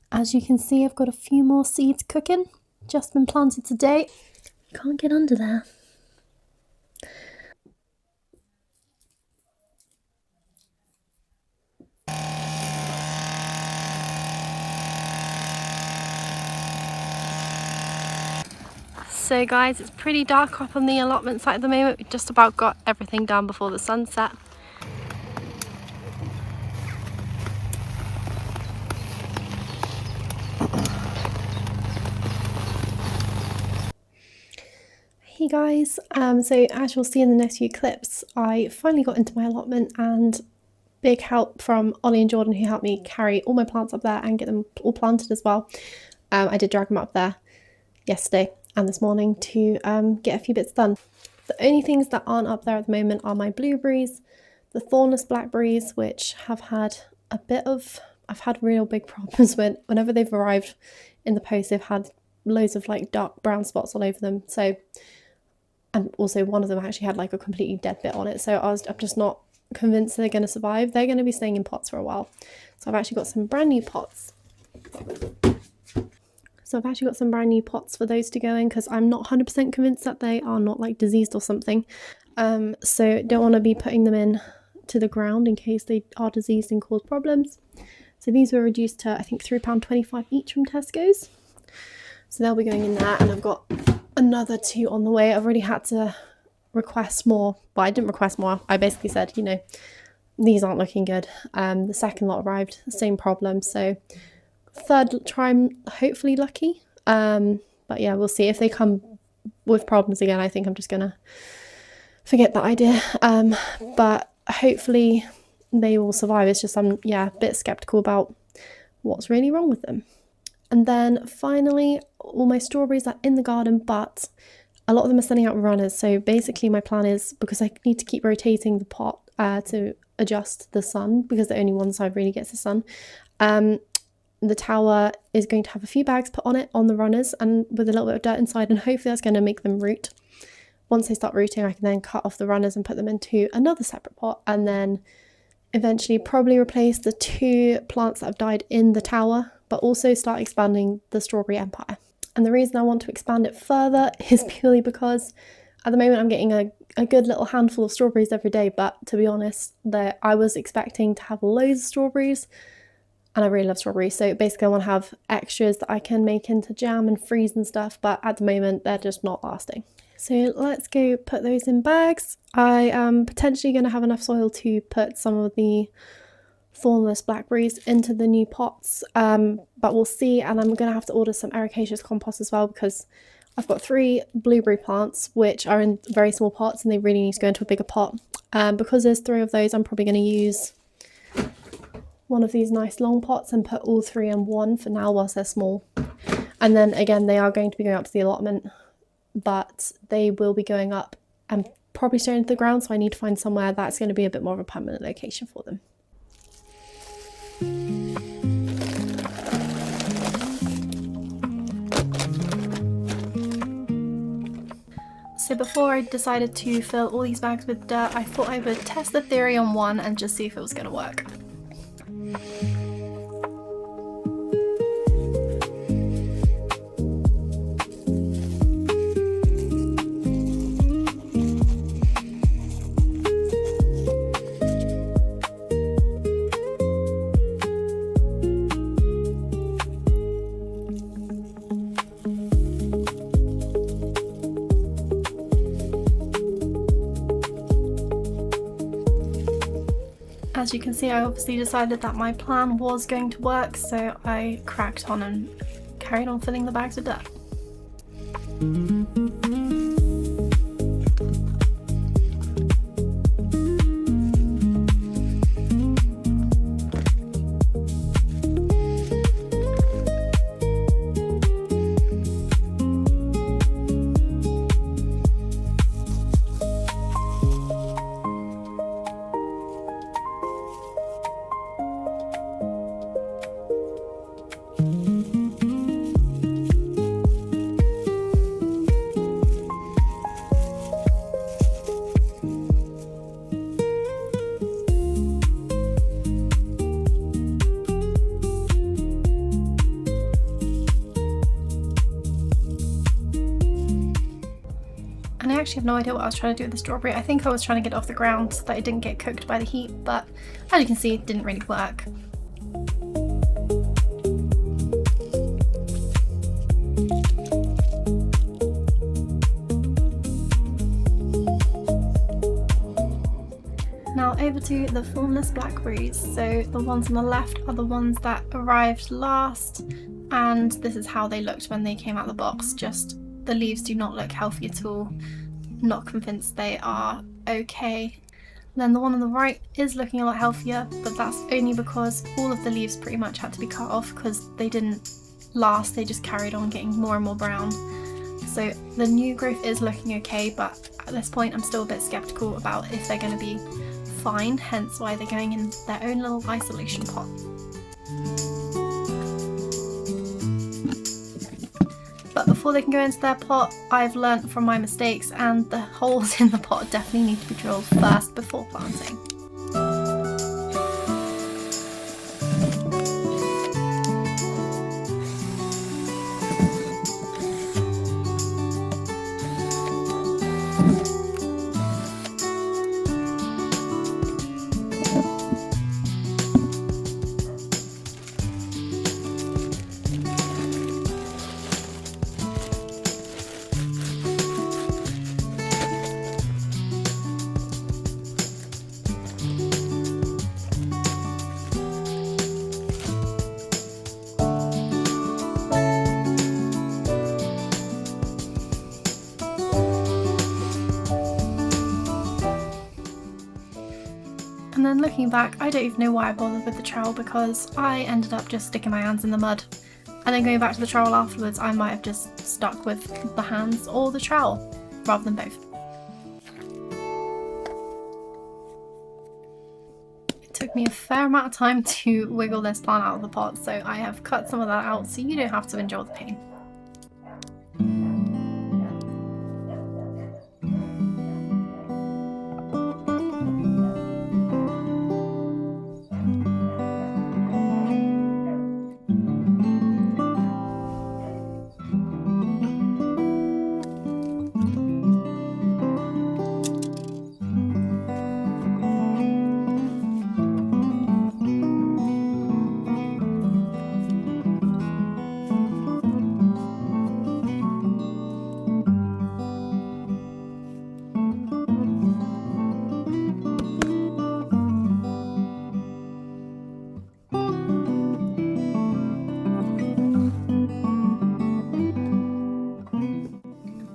As you can see, I've got a few more seeds cooking, just been planted today. Can't get under there. So guys, it's pretty dark up on the allotment site at the moment. We've just about got everything done before the sunset. Hey guys, so as you'll see in the next few clips, I finally got into my allotment, and big help from Ollie and Jordan, who helped me carry all my plants up there and get them all planted as well. I did drag them up there yesterday and this morning to get a few bits done. The only things that aren't up there at the moment are my blueberries, the thornless blackberries, which have had I've had real big problems whenever they've arrived in the post. They've had loads of like dark brown spots all over them. So, and also one of them actually had like a completely dead bit on it. So I'm just not convinced they're going to survive. They're going to be staying in pots for a while. So I've actually got some brand new pots. For those to go in, because I'm not 100% convinced that they are not like diseased or something. So don't want to be putting them in to the ground in case they are diseased and cause problems. So these were reduced to I think £3.25 each from Tesco's. So they'll be going in there, and I've got another 2 on the way. I've already had to request more. Well, I didn't request more. I basically said, you know, these aren't looking good. The second lot arrived, same problem. So third try, I'm hopefully lucky. But yeah, we'll see. If they come with problems again, I think I'm just gonna forget that idea. But hopefully they will survive. It's just I'm a bit skeptical about what's really wrong with them. And then finally, all my strawberries are in the garden, but a lot of them are sending out runners. So basically my plan is, because I need to keep rotating the pot to adjust the sun, because the only one side really gets the sun, the tower is going to have a few bags put on it on the runners, and with a little bit of dirt inside, and hopefully that's going to make them root. Once they start rooting, I can then cut off the runners and put them into another separate pot, and then eventually probably replace the 2 plants that have died in the tower, but also start expanding the strawberry empire. And the reason I want to expand it further is purely because at the moment I'm getting a good little handful of strawberries every day, but to be honest, I was expecting to have loads of strawberries, and I really love strawberries, so basically I want to have extras that I can make into jam and freeze and stuff, but at the moment they're just not lasting. So let's go put those in bags. I am potentially going to have enough soil to put some of the thornless blackberries into the new pots, but we'll see. And I'm going to have to order some ericaceous compost as well, because I've got 3 blueberry plants which are in very small pots and they really need to go into a bigger pot. Because there's 3 of those, I'm probably going to use one of these nice long pots and put all 3 in one for now whilst they're small. And then again, they are going to be going up to the allotment, but they will be going up and probably straight into the ground, so I need to find somewhere that's going to be a bit more of a permanent location for them. So before I decided to fill all these bags with dirt, I thought I would test the theory on one and just see if it was going to work. As you can see, I obviously decided that my plan was going to work, so I cracked on and carried on filling the bags with dirt. actually have no idea what I was trying to do with the strawberry. I think I was trying to get it off the ground so that it didn't get cooked by the heat, but as you can see, it didn't really work. Now over to the thornless blackberries. So the ones on the left are the ones that arrived last, and this is how they looked when they came out of the box. Just the leaves do not look healthy at all. Not convinced they are okay. Then the one on the right is looking a lot healthier, but that's only because all of the leaves pretty much had to be cut off because they didn't last, they just carried on getting more and more brown. So the new growth is looking okay, but at this point I'm still a bit skeptical about if they're going to be fine, hence why they're going in their own little isolation pot. But before they can go into their pot, I've learnt from my mistakes, and the holes in the pot definitely need to be drilled first before planting. And then looking back, I don't even know why I bothered with the trowel, because I ended up just sticking my hands in the mud. And then going back to the trowel afterwards, I might have just stuck with the hands or the trowel, rather than both. It took me a fair amount of time to wiggle this plant out of the pot, so I have cut some of that out so you don't have to endure the pain.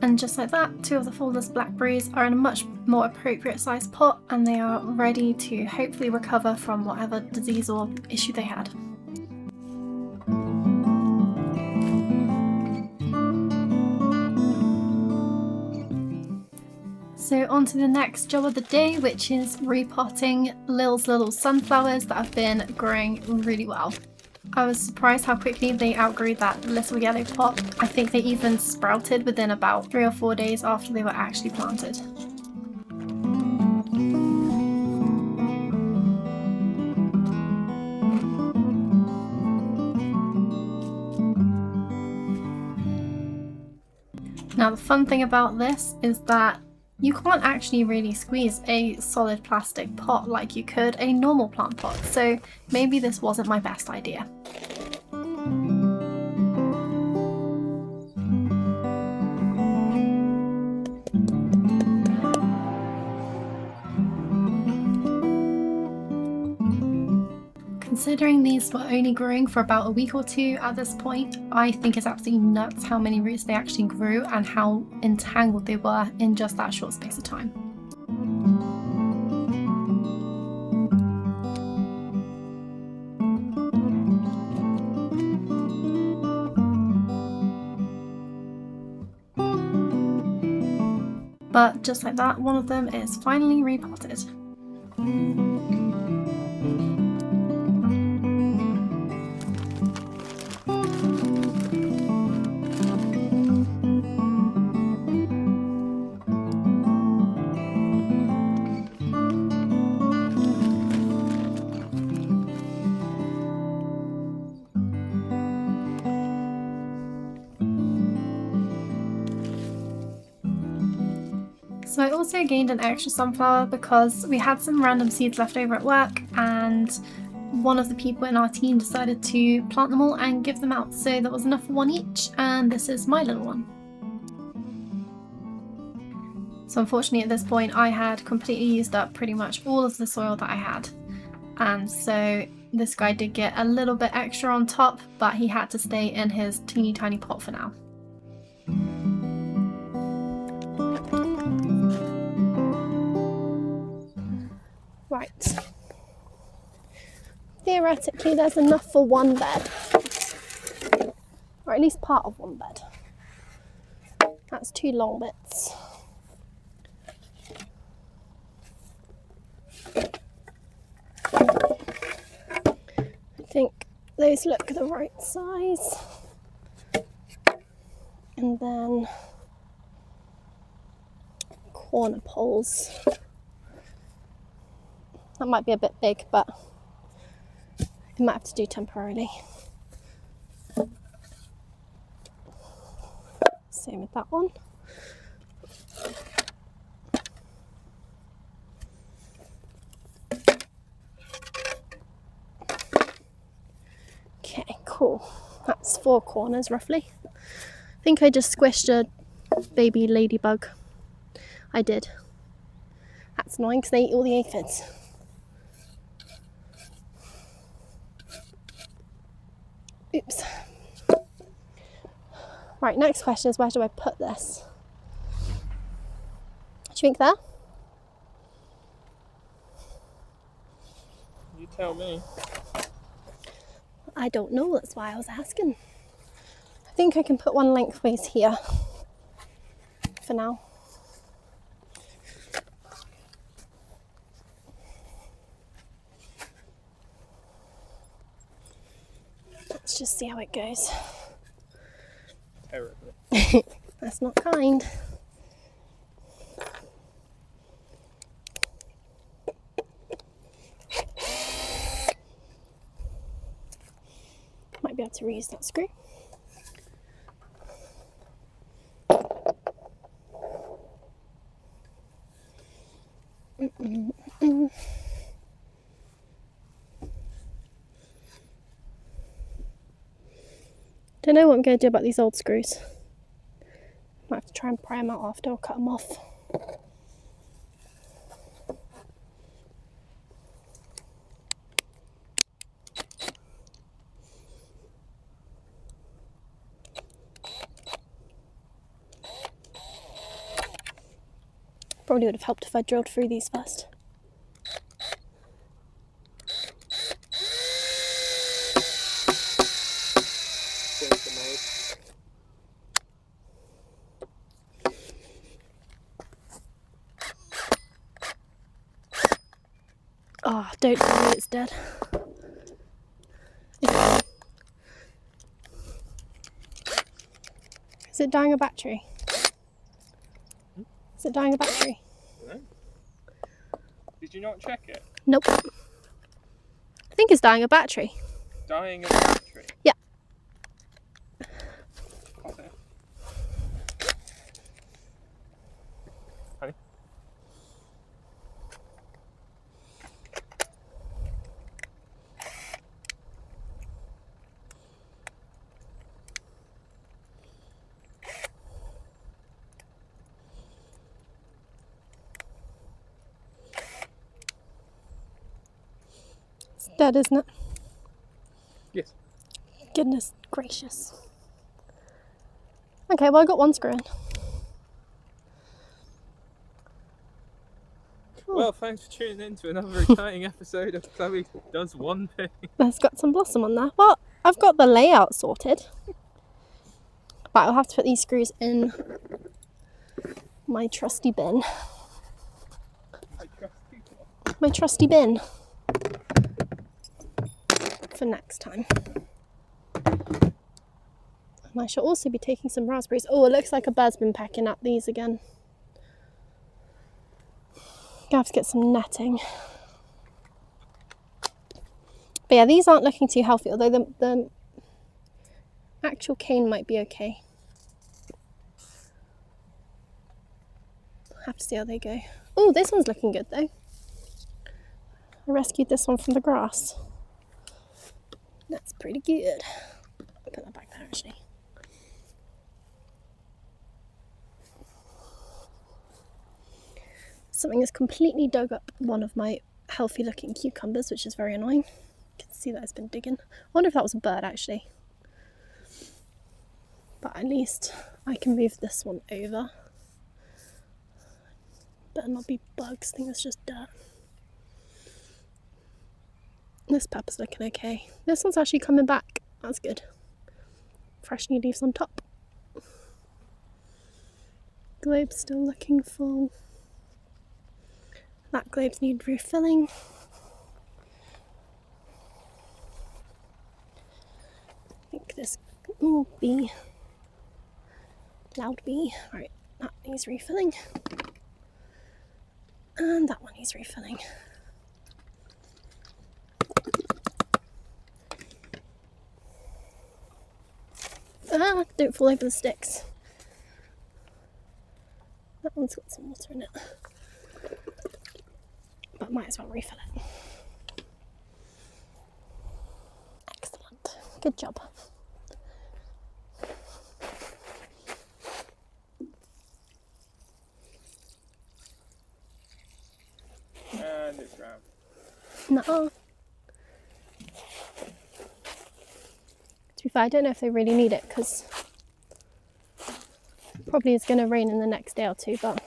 And just like that, two of the thornless blackberries are in a much more appropriate sized pot, and they are ready to hopefully recover from whatever disease or issue they had. So on to the next job of the day, which is repotting Lil's little sunflowers that have been growing really well. I was surprised how quickly they outgrew that little yellow pot. I think they even sprouted within about 3 or 4 days after they were actually planted. Now the fun thing about this is that you can't actually really squeeze a solid plastic pot like you could a normal plant pot, so maybe this wasn't my best idea. Considering these were only growing for about a week or two at this point, I think it's absolutely nuts how many roots they actually grew and how entangled they were in just that short space of time. But just like that, one of them is finally repotted. So I also gained an extra sunflower because we had some random seeds left over at work, and one of the people in our team decided to plant them all and give them out. So there was enough for one each, and this is my little one. So unfortunately at this point I had completely used up pretty much all of the soil that I had. And so this guy did get a little bit extra on top, but he had to stay in his teeny tiny pot for now. Right. Theoretically there's enough for one bed. Or at least part of one bed. That's 2 long bits. I think those look the right size. And then corner poles. That might be a bit big, but it might have to do temporarily. Same with that one. Okay, cool. That's 4 corners roughly. I think I just squished a baby ladybug. I did. That's annoying because they eat all the aphids. Oops. Right, next question is where do I put this? Do you think there? You tell me. I don't know, that's why I was asking. I think I can put one lengthways here for now. Let's just see how it goes. Terribly. That's not kind. Might be able to reuse that screw. Don't know what I'm going to do about these old screws. Might have to try and pry them out after or cut them off. Probably would have helped if I drilled through these first. Oh, don't tell me it's dead. Is it dying a battery? Is it dying a battery? No. Did you not check it? Nope. I think it's dying a battery. Dying of battery? Yeah. Okay. Honey? It's dead, isn't it? Yes. Goodness gracious. Okay, well I got one screw in. Cool. Well, thanks for tuning in to another exciting episode of Chloe Does One Thing. There's got some blossom on there. Well, I've got the layout sorted. But I'll have to put these screws in my trusty bin. I trust people. My trusty bin. For next time. And I shall also be taking some raspberries. Oh, it looks like a bird's been pecking at these again. Gonna have to get some netting. But yeah, these aren't looking too healthy, although the actual cane might be okay. Have to see how they go. Oh, this one's looking good though. I rescued this one from the grass. That's pretty good. I'll put that back there actually. Something has completely dug up one of my healthy looking cucumbers, which is very annoying. You can see that it's been digging. I wonder if that was a bird actually. But at least I can move this one over. Better not be bugs, I think it's just dirt. This pepper's looking okay. This one's actually coming back, that's good. Fresh new leaves on top. Globe's still looking full. That globe's need refilling. I think this bee. Loud bee. Right, that needs refilling. And that one needs refilling. Ah, don't fall over the sticks. That one's got some water in it. But might as well refill it. Excellent. Good job. And it's round. No. To be fair, I don't know if they really need it because probably it's going to rain in the next day or two, but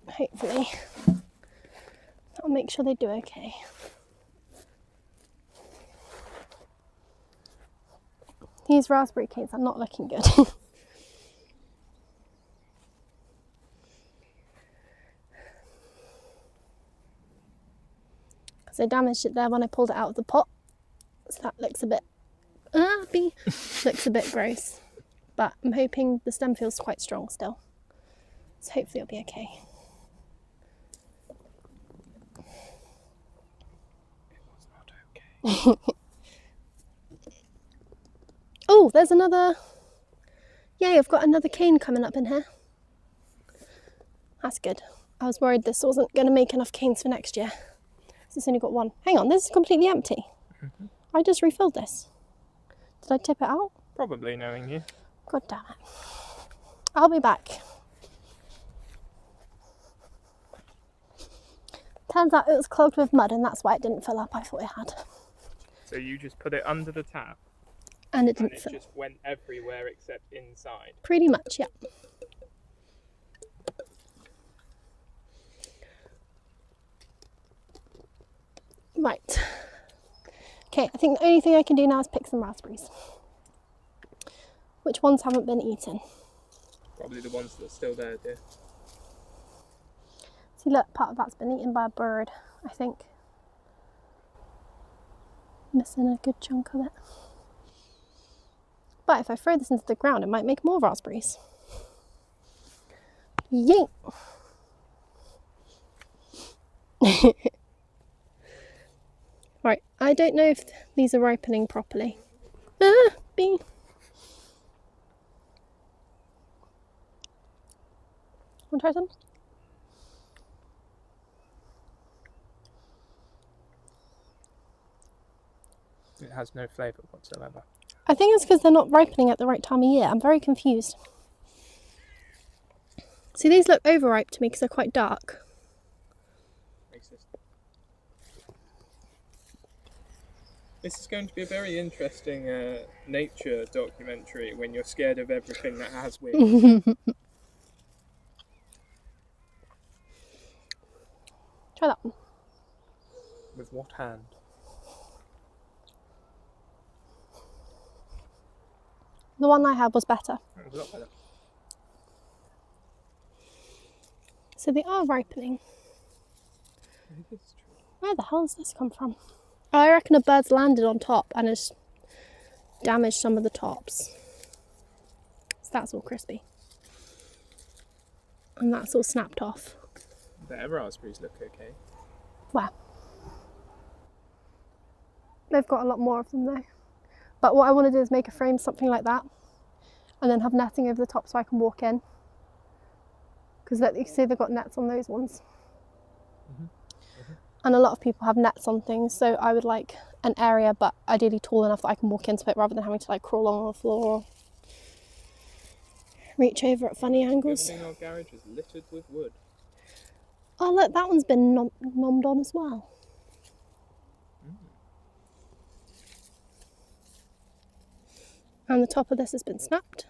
hopefully I'll make sure they do okay. These raspberry canes are not looking good. Because I damaged it there when I pulled it out of the pot. So that looks a bit, looks a bit gross. But I'm hoping the stem feels quite strong still. So hopefully it'll be okay. It was not okay. Oh, there's another. Yay, I've got another cane coming up in here. That's good. I was worried this wasn't going to make enough canes for next year. It's only got one. Hang on, this is completely empty. I just refilled this. Did I tip it out? Probably, knowing you. God damn it. I'll be back. Turns out it was clogged with mud and that's why it didn't fill up. I thought it had. So you just put it under the tap And it didn't and it fill. just went everywhere except inside. Pretty much, yeah. Right. Okay, I think the only thing I can do now is pick some raspberries. Which ones haven't been eaten? Probably the ones that are still there, dear. See, look, part of that's been eaten by a bird, I think. Missing a good chunk of it. But if I throw this into the ground, it might make more raspberries. Yay! Right, I don't know if these are ripening properly. Ah, bee! Want to try some? It has no flavour whatsoever. I think it's because they're not ripening at the right time of year. I'm very confused. See, these look overripe to me because they're quite dark. Racist. This is going to be a very interesting nature documentary when you're scared of everything that has wings. Try that one. With what hand? The one I had was better. It was a lot better. So they are ripening. It is true. Where the hell has this come from? Oh, I reckon a bird's landed on top and has damaged some of the tops. So that's all crispy. And that's all snapped off. The raspberries look okay. Wow. They've got a lot more of them though. But what I want to do is make a frame something like that and then have netting over the top so I can walk in. Because you can see they've got nets on those ones. And a lot of people have nets on things, so I would like an area, but ideally tall enough that I can walk into it rather than having to like crawl along the floor or reach over at funny angles. Good thing our garage is littered with wood. Oh look, that one's been nommed on as well. And the top of this has been snapped.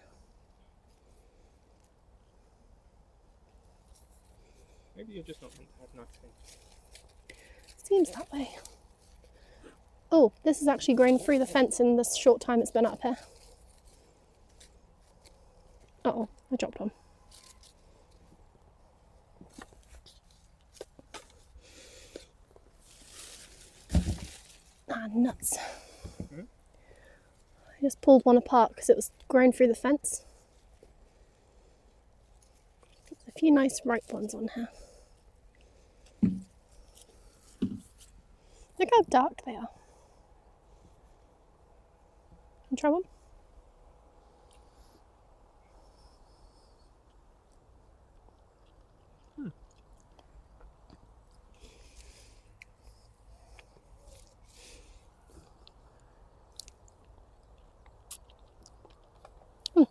Maybe you're just not meant to have nice things. Seems that way. Oh, this has actually grown through the fence in this short time it's been up here. Uh-oh, I dropped one. Ah, nuts. I just pulled one apart because it was grown through the fence. There's a few nice ripe ones on here. Look how dark they are. Can you try one?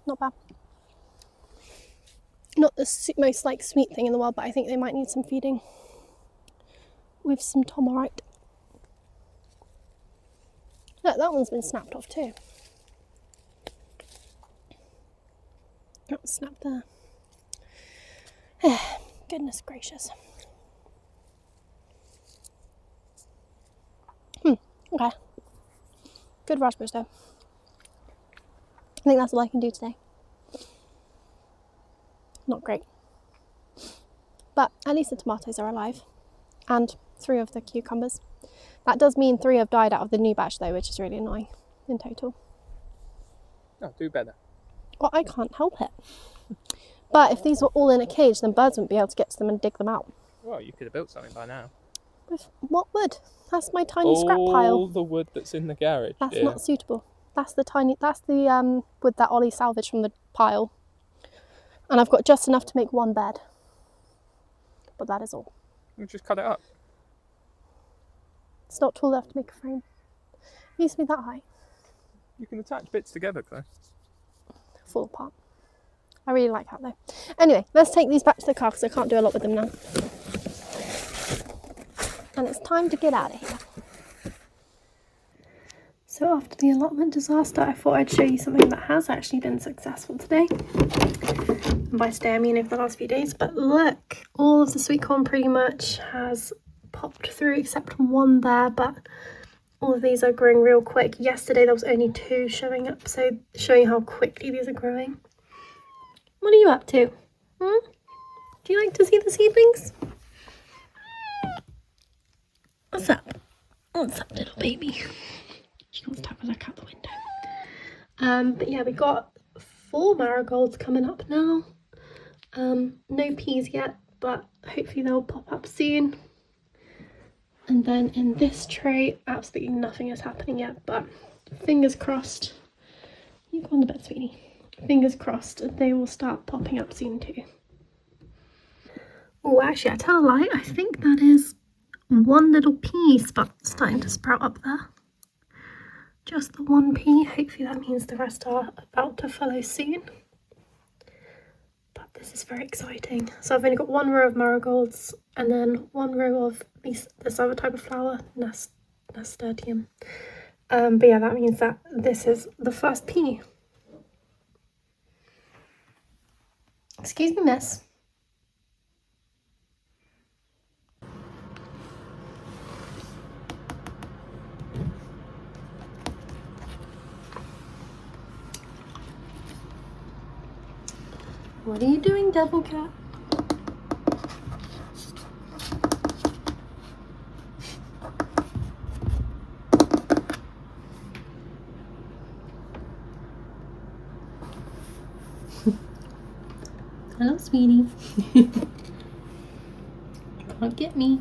Not bad. Not the most like sweet thing in the world, but I think they might need some feeding with some tomorite. Look, that one's been snapped off too. That was snapped there. Goodness gracious. Okay. Good raspberries though. I think that's all I can do today. Not great. But at least the tomatoes are alive. And 3 of the cucumbers. That does mean 3 have died out of the new batch though, which is really annoying in total. Oh, do better. Well, I can't help it. But if these were all in a cage, then birds wouldn't be able to get to them and dig them out. Well, you could have built something by now. With what wood? That's my tiny scrap pile. All the wood that's in the garage. That's not suitable. That's the wood that Ollie salvaged from the pile. And I've got just enough to make 1 bed. But that is all. You just cut it up. It's not tall enough to make a frame. It needs to be that high. You can attach bits together, Claire. Fall apart. I really like that though. Anyway, let's take these back to the car because I can't do a lot with them now. And it's time to get out of here. So after the allotment disaster, I thought I'd show you something that has actually been successful today. And by today I mean over the last few days. But look, all of the sweet corn pretty much has popped through except 1 there, but all of these are growing real quick. Yesterday there was only 2 showing up, so showing how quickly these are growing. What are you up to? Do you like to see the seedlings? What's up? What's up, little baby? She wants to have a look out the window. But yeah, we got 4 marigolds coming up now. No peas yet, but hopefully they'll pop up soon. And then in this tray, absolutely nothing is happening yet, but fingers crossed. You go on the bed, sweetie. Fingers crossed they will start popping up soon too. Oh, actually, I tell a lie. I think that is 1 little pea starting to sprout up there. Just the 1 pea. Hopefully that means the rest are about to follow soon. But this is very exciting. So I've only got 1 row of marigolds and then 1 row of this other type of flower, nasturtium. But yeah, that means that this is the first pea. Excuse me, miss. What are you doing, devil cat? Hello, sweetie. Can't get me.